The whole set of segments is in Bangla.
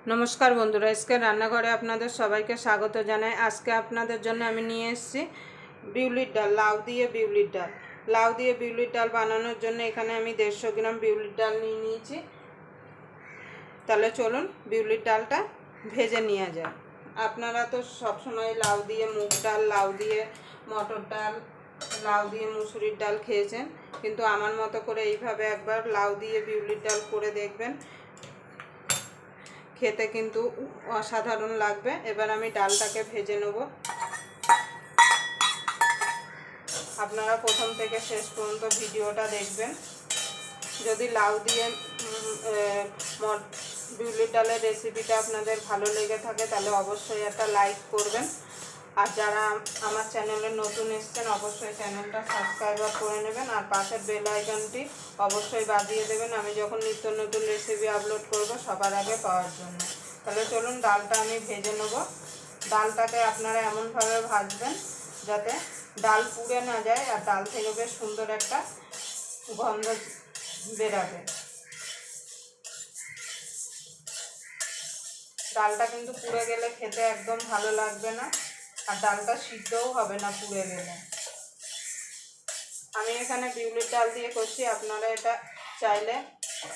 नमस्कार बंधुरा आजके रान्नाघरे आपनादेर सबाइके स्वागत जानाई। आजके आपनादेर जन्य आमि निये एसेछि बिउलिर डाल, लाउ दिये बिउलिर डाल। लाउ दिये बिउलिर डाल बानानोर जन्य एखाने आमि 150 ग्राम बिउलिर डाल निये नियेछि। ताहले चलुन बिउलिर डालटा भेजे नेওয়া যায়। आपनारा तो सब समय लाउ दिये मुग डाल, लाउ दिये मटर डाल, लाउ दिये मुसुरिर डाल खेयेछेन, किन्तु आमार मतो करे एइभाবে एकबार लाउ दिये बिउलिर डाल करे देखबेन, खेते किन्तु असाधारण लागबे। एबार आमी डालटाके भेजे नेब। आपनारा प्रथम थेके शेष पर्यन्त भिडियोटा देखबेन। यदि लाउ दिये बिउलिर डालेर रेसिपिटा आपनादेर भालो लेगे थाके ताहले अवश्यई एकटा लाइक करबेन। और जारा आमार चैनेले नतून एसेछेन अवश्यई चैनेलटा सबस्क्राइब करे नेबेन और पाशेर बेल आइकनटी अवश्यई बाजिए देबेन आमी जखन नित्य नतून रेसिपि आपलोड करब सबार आगे पाওয়ার জন্য। ताहले चलुन डालटा आमी भेजे नेब। डालटाके आपनारा एमन भावे भाजबेन जाते डाल पुड़े ना जाए और डाल थेके बेश सुंदर एकटा गंध बेराबे। डालटा किन्तु पुड़े गेले खेते एकदम भालो लागबे ना और डालटा सिद्धও হবে না পুড়ে গেলে। আমি এখানে বিউলির ডাল দিয়ে করছি, আপনারা এটা চাইলে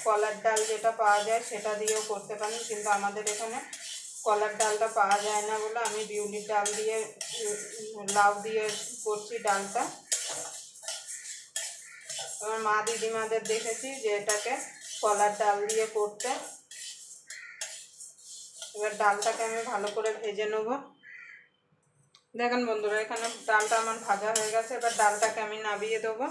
কলার ডাল যেটা পাওয়া যায় সেটা দিয়েও করতে পারেন, কিন্তু আমাদের এখানে কলার ডালটা পাওয়া যায় না বলে আমি বিউলির ডাল দিয়ে লাউ দিয়ে করছি ডালটা। আমার মা দিদিমাদের দেখেছি যে এটাকে কলার ডাল দিয়ে করতে। এবার ডালটাকে আমি ভালো করে ভেজে নেব। দেখেন বন্ধুরা এখানে ডালটা আমার ভাজা হয়ে গেছে। এবার ডালটাকে আমি নামিয়ে দেবো।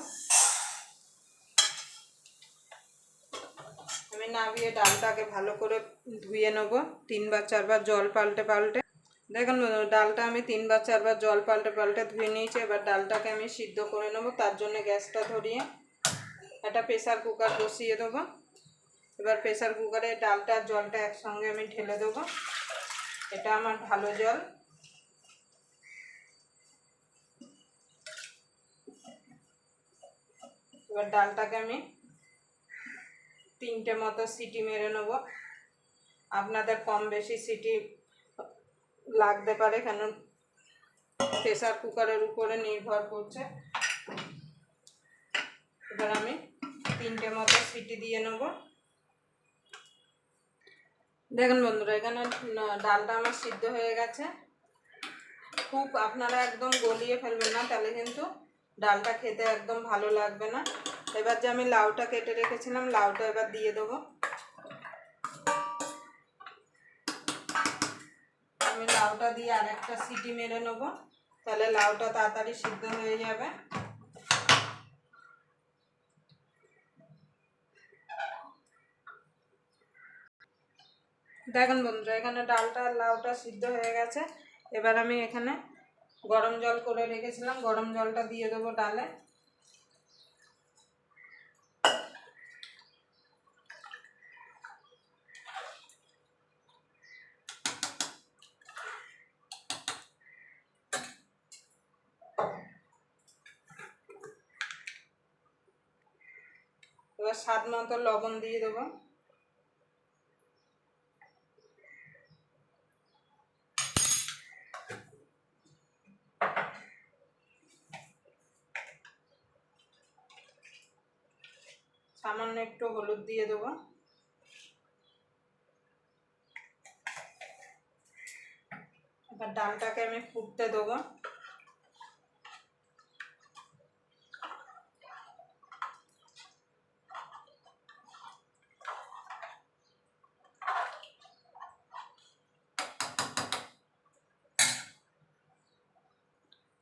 আমি নামিয়ে ডালটাকে ভালো করে ধুয়ে নেব 3 বার 4 বার জল পাল্টে পাল্টে। দেখেন ডালটা আমি 3 বার 4 বার জল পাল্টে পাল্টে ধুয়ে নিয়েছি। এবার ডালটাকে আমি সিদ্ধ করে নেব। তার জন্য গ্যাসটা ধরিয়ে একটা প্রেসার কুকার বসিয়ে দেবো। এবার প্রেসার কুকারে ডালটা আর জলটা একসঙ্গে আমি ঢেলে দেবো। এটা আমার ভালো জল। এবার ডালটাকে আমি 3টে মতো সিটি মেরে নেব। আপনাদের কম বেশি সিটি লাগতে পারে, কেন প্রেসার কুকারের উপরে নির্ভর করছে। এবার আমি 3টে মতো সিটি দিয়ে নেব। দেখেন বন্ধুরা এখানে ডালটা আমার সিদ্ধ হয়ে গেছে। খুব আপনারা একদম গলিয়ে ফেলবেন না, তাহলে কিন্তু ডালটা খেতে একদম ভালো লাগবে না। এবার যে আমি লাউটা কেটে রেখেছিলাম লাউটা এবার দিয়ে দেবো। আমি লাউটা দিয়ে আরেকটা সিটি মেরে নেব, তাহলে লাউটা তাড়াতাড়ি সিদ্ধ হয়ে যাবে। দেখেন বন্ধুরা এখানে ডালটা আর লাউটা সিদ্ধ হয়ে গেছে। এবার আমি এখানে গরম জল করে রেখেছিলাম, গরম জলটা দিয়ে দেবো ডালে। এবার স্বাদ মতো লবণ দিয়ে দেবো। সামান্য একটু হলুদ দিয়ে দেবো। এবার ডালটাকে আমি ফুটতে দেবো।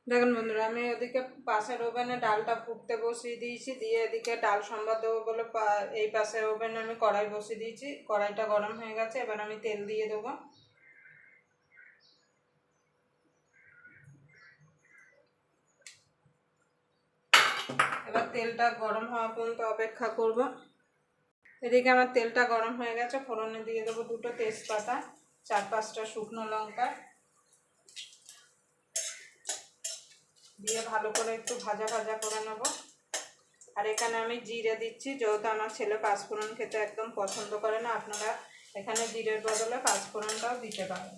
দেখুন বন্ধুরা আমি ওদিকে পাশের ওভেনে ডালটা ফুটতে বসিয়ে দিয়েছি, দিয়ে এদিকে ডাল সম্বাদ দেবো বলে এই পাশের ওভেনে আমি কড়াই বসিয়ে দিয়েছি। কড়াইটা গরম হয়ে গেছে। এবার আমি তেল দিয়ে দেবো। এবার তেলটা গরম হওয়া পর্যন্ত অপেক্ষা করব। এদিকে আমার তেলটা গরম হয়ে গেছে। ফোড়নে দিয়ে দেবো 2টো তেজপাতা, 4-5টা শুকনো লঙ্কা দিয়ে ভালো করে একটু ভাজা ভাজা করে নেব। আর এখানে আমি জিরে দিচ্ছি, যেহেতু আমার ছেলে পাঁচফোড়ন খেতে একদম পছন্দ করে না। আপনারা এখানে জিরের বদলে পাঁচফোড়নটাও দিতে পারেন।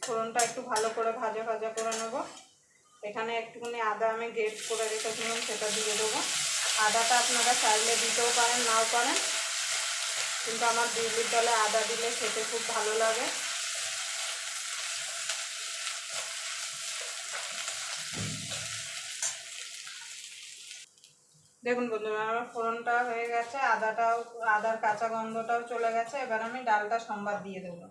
ফোড়নটা একটু ভালো করে ভাজা ভাজা করে নেব। এখানে একটুখানি আদা আমি গ্রেট করে রেখেছিলাম, সেটা দিয়ে দেবো। আদাটা আপনারা চাইলে দিতেও পারেন, নাও পারেন, কিন্তু আমার বিউলির ডালে আদা দিলে খেতে খুব ভালো লাগে। দেখুন বন্ধুরা, আমার ফোড়নটা হয়ে গেছে, আদার কাঁচা গন্ধটাও চলে গেছে। এবার আমি ডালটা সম্বাদ দিয়ে দেবো।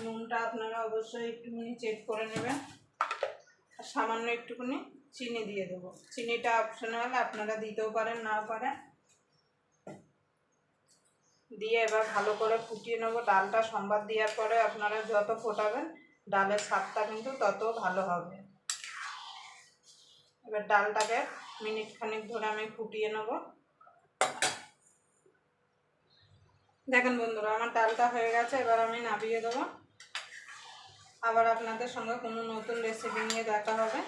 নুনটা আপনারা অবশ্যই একটুখানি চেক করে নেবেন। আর সামান্য একটুখানি চিনি দিয়ে দেবো। চিনিটা অপশনাল, আপনারা দিতেও পারেন, নাও পারেন। দিয়ে এবার ভালো করে ফুটিয়ে নেবো। ডালটা সম্বাদ দেওয়ার পরে আপনারা যত ফোটাবেন ডালের স্বাদটা কিন্তু তত ভালো হবে। এবার ডালটাকে মিনিট খানিক ধরে আমি ফুটিয়ে নেব। দেখেন বন্ধুরা, আমার ডালটা হয়ে গেছে, এবার আমি নামিয়ে দেবো। আবার আপনাদের সঙ্গে কোনো নতুন রেসিপি নিয়ে দেখা হবে।